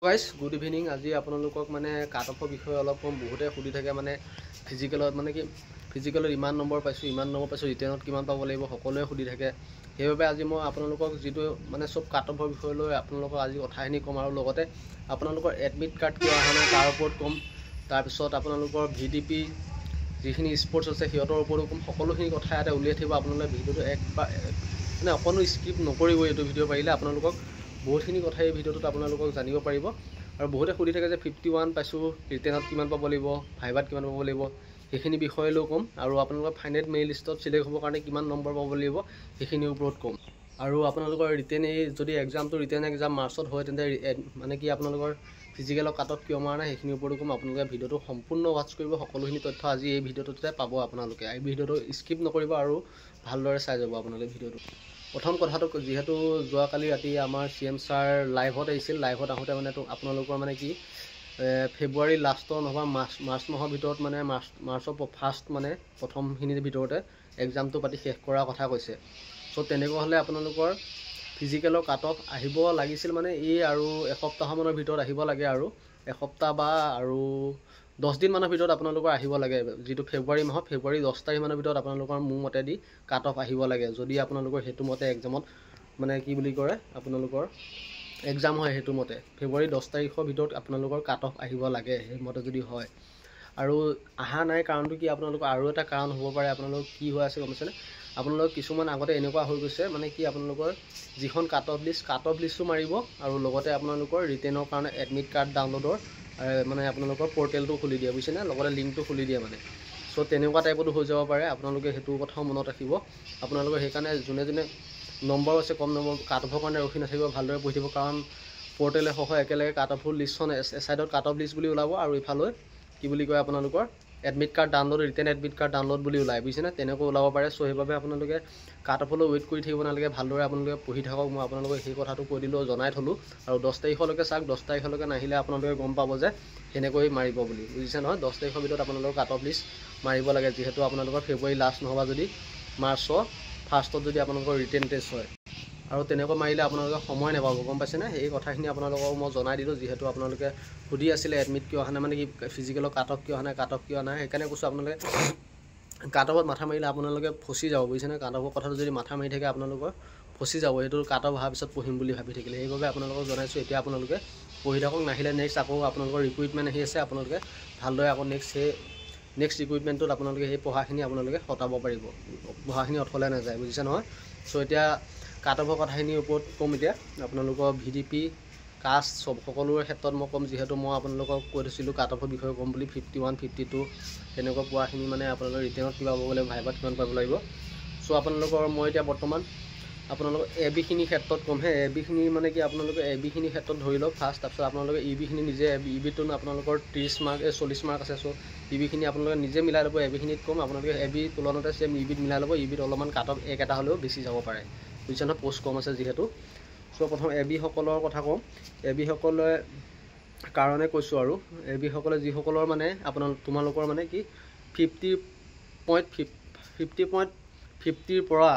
Guys good evening. আজি আপোনালোকক মানে কাট অফৰ বিষয়ে অলপ কম। বহুতে সুধি থাকে মানে ফিজিকেলত মানে কি ফিজিকেলত ইমান নম্বৰ পাইছোঁ ৰিটেনত কিমান পাব লাগিব, সকলোৱে সুধি থাকে। সেইবাবে আজি মই আপোনালোকক যিটো মানে চব কাট অফৰ বিষয় লৈ আপোনালোকক আজি কথাখিনি ক'ম, আৰু লগতে আপোনালোকৰ এডমিট কাৰ্ড কিয় অহা নাই তাৰ ওপৰত ক'ম। তাৰপিছত আপোনালোকৰ VDP যিখিনি স্পৰ্টছ আছে সিহঁতৰ ওপৰতো ক'ম। সকলোখিনি কথা ইয়াতে উলিয়াই থাকিব। আপোনালোকে ভিডিঅ'টো মানে অকণো স্কিপ নকৰিব। এইটো ভিডিঅ' পাৰিলে আপোনালোকক বহুতখিনি কথা এই ভিডিঅ'টোত আপোনালোকক জানিব পাৰিব। আৰু বহুতে সুধি থাকে যে 51 পাইছোঁ, ৰিটেনত কিমান পাব লাগিব, ভাইভাত কিমান পাব লাগিব, সেইখিনি বিষয়লৈও ক'ম। আৰু আপোনালোকৰ ফাইনেল মেৰিট লিষ্টত চিলেক্ট হ'বৰ কাৰণে কিমান নম্বৰ পাব লাগিব সেইখিনিৰ ওপৰত ক'ম। আৰু আপোনালোকৰ ৰিটেন যদি এক্সামটো ৰিটেন এক্সাম মাৰ্চত হয়, তেন্তে মানে কি আপোনালোকৰ ফিজিকেলৰ কাট অফ কিয় মাৰা নাই সেইখিনিৰ ওপৰতো ক'ম। আপোনালোকে ভিডিঅ'টো সম্পূৰ্ণ ৱাটচ কৰিব। সকলোখিনি তথ্য আজি এই ভিডিঅ'টোতে পাব আপোনালোকে। এই ভিডিঅ'টো স্কিপ নকৰিব আৰু ভালদৰে চাই যাব আপোনালোকে ভিডিঅ'টো। প্ৰথম কথাটো, যিহেতু যোৱাকালি ৰাতি আমাৰ CM ছাৰ লাইভত আহিছিল। লাইভত আহোঁতে মানে আপোনালোকৰ মানে কি ফেব্ৰুৱাৰী লাষ্টৰ নহ'বা মাৰ্চ মাহৰ ভিতৰত মানে মাৰ্চৰ ফাৰ্ষ্ট মানে প্ৰথমখিনিৰ ভিতৰতে এক্সামটো পাতি শেষ কৰাৰ কথা কৈছে। চ' তেনেকুৱা হ'লে আপোনালোকৰ ফিজিকেলৰ কাট অফ আহিব লাগিছিল মানে আৰু এসপ্তাহমানৰ ভিতৰত আহিব লাগে, আৰু এসপ্তাহ বা আৰু 10 দিনমানৰ ভিতৰত আপোনালোকৰ আহিব লাগে। যিটো ফেব্ৰুৱাৰী 10 তাৰিখমানৰ ভিতৰত আপোনালোকৰ মোৰ মতেদি কাট অফ আহিব লাগে, যদি আপোনালোকৰ সেইটো মতে এক্সামত মানে কি বুলি কৰে আপোনালোকৰ এক্সাম হয়। সেইটো মতে ফেব্ৰুৱাৰী 10 তাৰিখৰ ভিতৰত আপোনালোকৰ কাট অফ আহিব লাগে, সেইমতে যদি হয়। আৰু অহা নাই কাৰণটো কি, আপোনালোকৰ আৰু এটা কাৰণ হ'ব পাৰে। আপোনালোকৰ কি হৈ আছে গম পাইছেনে? আপোনালোকৰ কিছুমান আগতে এনেকুৱা হৈ গৈছে মানে কি আপোনালোকৰ যিখন কাট অফ লিষ্টটো মাৰিব, আৰু লগতে আপোনালোকৰ ৰিটেনৰ কাৰণে এডমিট কাৰ্ড ডাউনলোডৰ মানে আপোনালোকৰ পৰ্টেলটো খুলি দিয়ে, বুজিছেনে? লগতে লিংকটো খুলি দিয়ে মানে। চ' তেনেকুৱা টাইপতো হৈ যাব পাৰে। আপোনালোকে সেইটো কথাও মনত ৰাখিব। আপোনালোকে সেইকাৰণে যোনে নম্বৰ আছে কম নম্বৰ কাট অফৰ কাৰণে ৰখি নাথাকিব, ভালদৰে পঢ়ি থাকিব। কাৰণ পৰ্টেলে সহ একেলগে কাট অফৰ লিষ্টখন এছাইডত কাট অফ লিষ্ট বুলি ওলাব, আৰু ইফালে কি বুলি কয় আপোনালোকৰ admit card download, written admit card download বুলি ওলায়, বুজিছেনে? তেনেকৈ ওলাব পাৰে। চ' সেইবাবে আপোনালোকে কাট অফলৈ ৱেইট কৰি থাকিব নালাগে, ভালদৰে আপোনালোকে পঢ়ি থাকক। মই আপোনালোকক সেই কথাটো কৈ দিলোঁ, জনাই থ'লোঁ। আৰু 10 তাৰিখলৈকে চাওক, 10 তাৰিখলৈকে নাহিলে আপোনালোকে গম পাব যে সেনেকৈ মাৰিব বুলি, বুজিছে নহয়? 10 তাৰিখৰ ভিতৰত আপোনালোকৰ কাট অফ লিষ্ট মাৰিব লাগে, যিহেতু আপোনালোকৰ ফেব্ৰুৱাৰী লাষ্ট নহ'বা যদি মাৰ্চৰ ফাৰ্ষ্টত যদি আপোনালোকৰ ৰিটেন টেষ্ট হয়। আৰু তেনেকৈ মাৰিলে আপোনালোকে সময় নাপাব, গম পাইছেনে? এই কথাখিনি আপোনালোকক মই জনাই দিলোঁ, যিহেতু আপোনালোকে সুধি আছিলে এডমিট কিয় অহা নাই, মানে কি ফিজিকেলৰ কাট অফ কিয় অহা নাই, কাট অফ কিয় নাই। সেইকাৰণে কৈছোঁ আপোনালোকে কাট অফত মাথা মাৰিলে আপোনালোকে ফচি যাব, বুজিছেনে? কাট অফৰ কথাটো যদি মাথা মাৰি থাকে আপোনালোকৰ ফচি যাব। সেইটো কাট অফ অহাৰ পিছত পঢ়িম বুলি ভাবি থাকিলে। সেইবাবে আপোনালোকক জনাইছোঁ, এতিয়া আপোনালোকে পঢ়ি থাকক। নাহিলে নেক্সট আকৌ আপোনালোকৰ ৰিক্ৰুইটমেণ্ট আহি আছে, আপোনালোকে ভালদৰে আকৌ নেক্সট ৰিক্ৰুইটমেণ্টটোত আপোনালোকে সেই পঢ়াখিনি আপোনালোকে খটাব পাৰিব। পঢ়াখিনি অথলে নাযায়, বুজিছে নহয়? চ' এতিয়া কাট অফৰ কথাখিনিৰ ওপৰত ক'ম। এতিয়া আপোনালোকৰ VDP কাষ্ট সকলোৰে ক্ষেত্ৰত মই ক'ম, যিহেতু মই আপোনালোকক কৈ থৈছিলোঁ কাট অফৰ বিষয়ে ক'ম বুলি। 51, 52 তেনেকুৱা পোৱাখিনি মানে আপোনালোকৰ ৰিটেনত কিবা পাব লাগিব, ভাইভাত কিমান পাব লাগিব। চ' আপোনালোকৰ মই এতিয়া বৰ্তমান আপোনালোকৰ AB খিনিৰ ক্ষেত্ৰত ক'মহে। AB খিনি মানে কি আপোনালোকে AB খিনিৰ ক্ষেত্ৰত ধৰি লওক ফাৰ্ষ্ট, তাৰপিছত আপোনালোকে EB খিনি নিজে EBটো আপোনালোকৰ 30 মাৰ্ক 40 মাৰ্ক আছে। চ' EB খিনি আপোনালোকে নিজে মিলাই ল'ব। AB খিনিত ক'ম আপোনালোকে AB তুলনাতে চেম EBত মিলাই ল'ব। EBত অলপমান কাট অফ এটা হ'লেও বেছি যাব পাৰে, বুজিছে নহয়? পোষ্ট কম আছে যিহেতু। চ' প্ৰথম AB সকলৰ কথা কওঁ। AB সকলে কাৰণে কৈছোঁ, আৰু AB সকলে যিসকলৰ মানে তোমালোকৰ মানে কি 50.50ৰ পৰা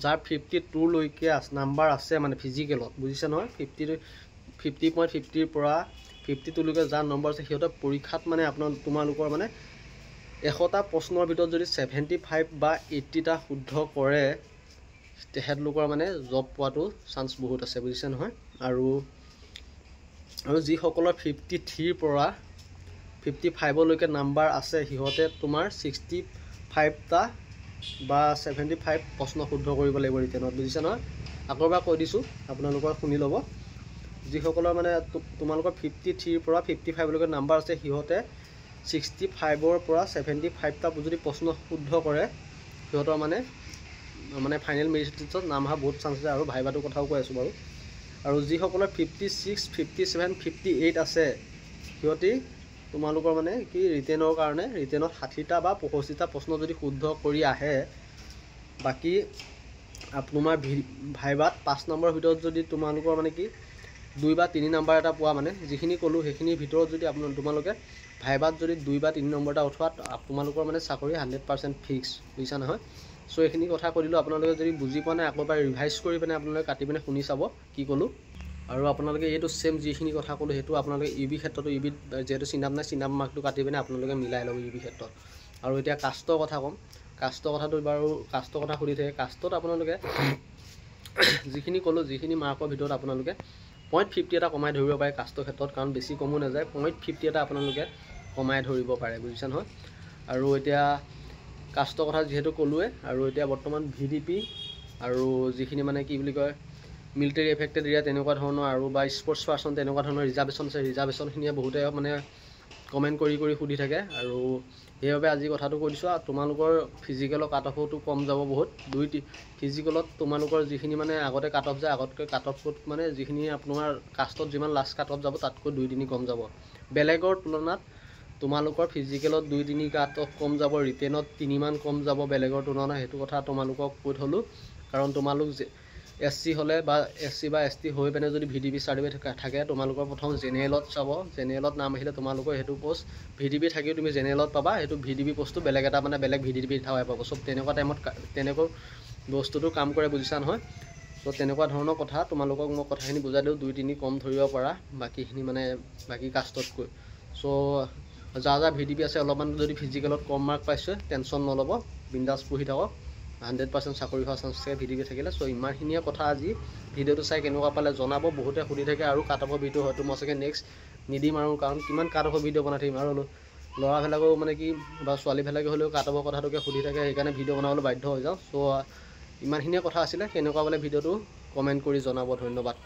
যাৰ 52লৈকে নাম্বাৰ আছে মানে ফিজিকেলত, বুজিছে নহয়? 50.50ৰ পৰা 52লৈকে যাৰ নম্বৰ আছে সিহঁতে পৰীক্ষাত মানে তোমালোকৰ মানে 100টা প্ৰশ্নৰ ভিতৰত যদি 75 বা 80টা শুদ্ধ কৰে, তেখেতলোকৰ মানে জব পোৱাটো চান্স বহুত আছে, বুজিছে নহয়? আৰু যিসকলৰ 53ৰ পৰা 55লৈকে নাম্বাৰ আছে সিহঁতে তোমাৰ 65টা বা 75 প্ৰশ্ন শুদ্ধ কৰিব লাগিব ৰিটেনত, বুজিছে নহয়? আকৌ এবাৰ কৈ দিছোঁ, আপোনালোকৰ শুনি ল'ব। যিসকলৰ মানে তোমালোকৰ 53ৰ পৰা 55লৈকে নাম্বাৰ আছে সিহঁতে 65ৰ পৰা 75টা যদি প্ৰশ্ন শুদ্ধ কৰে, সিহঁতৰ মানে ফাইনেল মেৰিট লিষ্টত নাম অহা বহুত চান্স আছে। আৰু ভাইভাটোৰ কথাও কৈ আছোঁ বাৰু। আৰু যিসকলৰ 56, 57, 58 আছে সিহঁতি তোমালোকৰ মানে কি ৰিটেনৰ কাৰণে ৰিটেনত 60টা বা 65টা প্ৰশ্ন যদি শুদ্ধ কৰি আহে, বাকী তোমাৰ ভাইভাত 5 নম্বৰৰ ভিতৰত যদি তোমালোকৰ মানে কি 2 বা 3 নম্বৰ এটা পোৱা, মানে যিখিনি ক'লোঁ সেইখিনিৰ ভিতৰত যদি তোমালোকে ভাইভাত যদি 2 বা 3 নম্বৰ এটা উঠোৱা, তোমালোকৰ মানে চাকৰি 100% ফিক্স, বুজিছা নহয়? চ' এইখিনি কথা কৈ দিলোঁ। আপোনালোকে যদি বুজি পোৱা নাই আকৌ এবাৰ ৰিভাইজ কৰি পিনে আপোনালোকে কাটি পিনে শুনি চাব কি ক'লোঁ। আৰু আপোনালোকে এইটো সেম যিখিনি কথা ক'লোঁ সেইটো আপোনালোকে ইউবি ক্ষেত্ৰতো ইউবিত যেহেতু চিনাপ নাই চিনাপ মাৰ্কটো কাটি পিনে আপোনালোকে মিলাই ল'ব ইউবি ক্ষেত্ৰত। আৰু এতিয়া কাষ্টৰ কথা ক'ম। কাষ্টৰ কথাটো বাৰু কাষ্টৰ কথা সুধি থাকে। কাষ্টত আপোনালোকে যিখিনি ক'লোঁ যিখিনি মাৰ্কৰ ভিতৰত আপোনালোকে 0.50 এটা কমাই ধৰিব পাৰে কাষ্টৰ ক্ষেত্ৰত, কাৰণ বেছি কমো নাযায়, 0.50 এটা আপোনালোকে কমাই ধৰিব পাৰে, বুজিছে নহয়। আৰু এতিয়া কাষ্টৰ কথা যিহেতু ক'লোৱে, আৰু এতিয়া বৰ্তমান VDP আৰু যিখিনি মানে কি বুলি কয় মিলিটাৰী এফেক্টেড এৰিয়া তেনেকুৱা ধৰণৰ আৰু বা স্পৰ্টছ পাৰ্চন তেনেকুৱা ধৰণৰ ৰিজাৰ্ভেশ্যন আছে, ৰিজাৰ্ভেশ্যনখিনিয়ে বহুতে মানে কমেণ্ট কৰি সুধি থাকে। আৰু সেইবাবে আজি কথাটো কৈ দিছোঁ, তোমালোকৰ ফিজিকেলৰ কাট অফটো কম যাব বহুত। ফিজিকেলত তোমালোকৰ যিখিনি মানে আগতে কাট অফ যায়, আগতকৈ কাট অফত মানে যিখিনি আপোনাৰ কাষ্টত যিমান লাষ্ট কাট অফ যাব তাতকৈ 2-3 কম যাব। বেলেগৰ তুলনাত তোমালোকৰ ফিজিকেলত 2-3 কাট অফ কম যাব, ৰিটেনত 3 মান কম যাব বেলেগৰ তুলনাত। সেইটো কথা তোমালোকক কৈ থ'লোঁ, কাৰণ তোমালোক SC হ'লে বা SC বা ST হৈ পিনে যদি VDP চাৰ্টিফিকেট থাকে, তোমালোকৰ প্ৰথম জেনেৰেলত চাব। জেনেৰেলত নাম আহিলে তোমালোকৰ সেইটো পোষ্ট VDP থাকিও তুমি জেনেৰেলত পাবা, সেইটো VDP পোষ্টটো বেলেগ এটা মানে বেলেগ VDP ঠাই পাব। চব তেনেকুৱা টাইমত তেনেকৈ বস্তুটো কাম কৰে, বুজিছা নহয়। তো তেনেকুৱা ধৰণৰ কথা তোমালোকক মই কথাখিনি বুজাই দিওঁ, 2-3 কম ধৰিব পাৰা বাকীখিনি মানে বাকী কাষ্টতকৈ। চ' যাৰ VDP আছে অলপমান যদি ফিজিকেলত কম মাৰ্ক পাইছে টেনশ্যন নল'ব, বিন্দাছ পঢ়ি থাকক, 100% চাকৰি হোৱা চান্স থাকে VDP থাকিলে। চ' ইমানখিনিয়ে কথা। আজি ভিডিঅ'টো চাই কেনেকুৱা পালে জনাব। বহুতে সুধি থাকে, আৰু কাট অফৰ ভিডিঅ' হয়তো মই চাগে নেক্সট নিদিম, আৰু কাৰণ কিমান কাট অফৰ ভিডিঅ' বনাই থাকিম। আৰু ল'ৰাবিলাকেও মানে কি বা ছোৱালীবিলাকে হ'লেও কাট অফৰ কথাটোকে সুধি থাকে, সেইকাৰণে ভিডিঅ' বনাবলৈ বাধ্য হৈ যাওঁ। চ' ইমানখিনিয়ে কথা আছিলে। কেনেকুৱা পালে ভিডিঅ'টো কমেণ্ট কৰি জনাব। ধন্যবাদ।